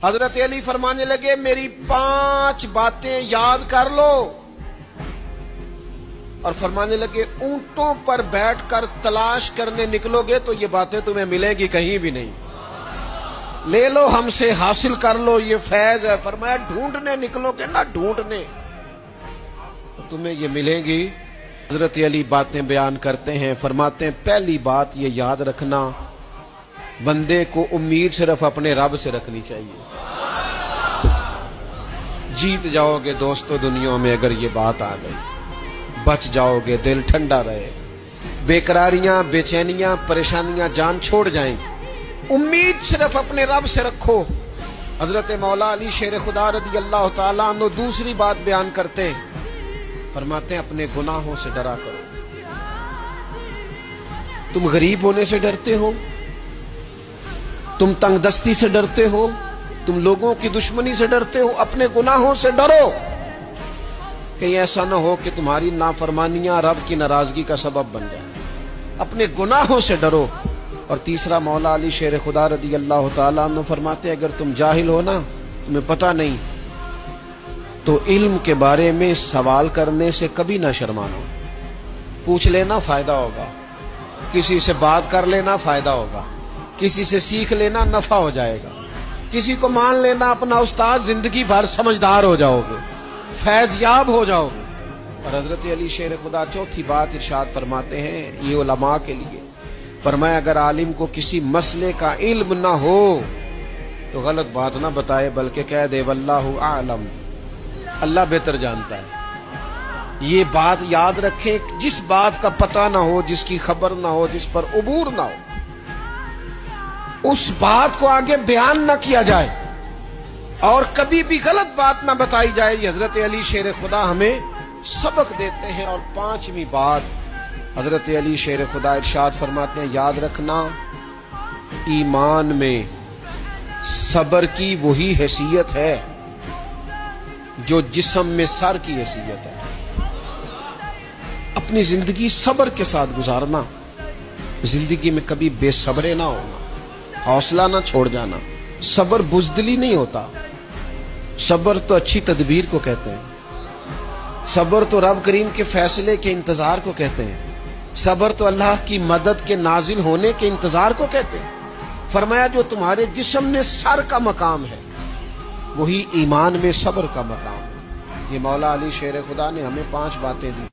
حضرت علی فرمانے لگے میری 5 باتیں یاد کر لو، اور فرمانے لگے اونٹوں پر بیٹھ کر تلاش کرنے نکلو گے تو یہ باتیں تمہیں ملیں گی کہیں بھی نہیں، لے لو ہم سے حاصل کر لو، یہ فیض ہے۔ فرمایا ڈھونڈنے نکلو گے نہ ڈھونڈنے تو تمہیں یہ ملیں گی۔ حضرت علی باتیں بیان کرتے ہیں، فرماتے ہیں پہلی بات یہ یاد رکھنا، بندے کو امید صرف اپنے رب سے رکھنی چاہیے۔ جیت جاؤ گے دوستو دنیا میں اگر یہ بات آ گئی، بچ جاؤ گے، دل ٹھنڈا رہے، بے قراریاں، بے چینیاں، پریشانیاں جان چھوڑ جائیں گی۔ امید صرف اپنے رب سے رکھو۔ حضرت مولا علی شیر خدا رضی اللہ تعالیٰ عنہ دوسری بات بیان کرتے ہیں، فرماتے ہیں اپنے گناہوں سے ڈرا کرو۔ تم غریب ہونے سے ڈرتے ہو، تم تنگ دستی سے ڈرتے ہو، تم لوگوں کی دشمنی سے ڈرتے ہو، اپنے گناہوں سے ڈرو، کہیں ایسا نہ ہو کہ تمہاری نافرمانیاں رب کی ناراضگی کا سبب بن جائے۔ اپنے گناہوں سے ڈرو۔ اور تیسرا مولا علی شیر خدا رضی اللہ تعالیٰ عنہ فرماتے ہیں اگر تم جاہل ہو نا، تمہیں پتہ نہیں، تو علم کے بارے میں سوال کرنے سے کبھی نہ شرمانا، پوچھ لینا فائدہ ہوگا، کسی سے بات کر لینا فائدہ ہوگا، کسی سے سیکھ لینا نفع ہو جائے گا، کسی کو مان لینا اپنا استاد، زندگی بھر سمجھدار ہو جاؤ گے، فیض یاب ہو جاؤ گے۔ اور حضرت علی شیر خدا چوتھی بات ارشاد فرماتے ہیں یہ علماء کے لیے، فرمایا اگر عالم کو کسی مسئلے کا علم نہ ہو تو غلط بات نہ بتائے بلکہ کہہ دے واللہ اعلم، اللہ بہتر جانتا ہے۔ یہ بات یاد رکھیں، جس بات کا پتہ نہ ہو، جس کی خبر نہ ہو، جس پر عبور نہ ہو، اس بات کو آگے بیان نہ کیا جائے اور کبھی بھی غلط بات نہ بتائی جائے۔ یہ حضرت علی شیر خدا ہمیں سبق دیتے ہیں۔ اور 5ویں بات حضرت علی شیر خدا ارشاد فرماتے ہیں یاد رکھنا، ایمان میں صبر کی وہی حیثیت ہے جو جسم میں سر کی حیثیت ہے۔ اپنی زندگی صبر کے ساتھ گزارنا، زندگی میں کبھی بے صبرے نہ ہونا، حوصلہ نہ چھوڑ جانا۔ صبر بزدلی نہیں ہوتا، صبر تو اچھی تدبیر کو کہتے ہیں، صبر تو رب کریم کے فیصلے کے انتظار کو کہتے ہیں، صبر تو اللہ کی مدد کے نازل ہونے کے انتظار کو کہتے ہیں۔ فرمایا جو تمہارے جسم میں سر کا مقام ہے وہی ایمان میں صبر کا مقام ہے۔ یہ مولا علی شیر خدا نے ہمیں 5 باتیں دی۔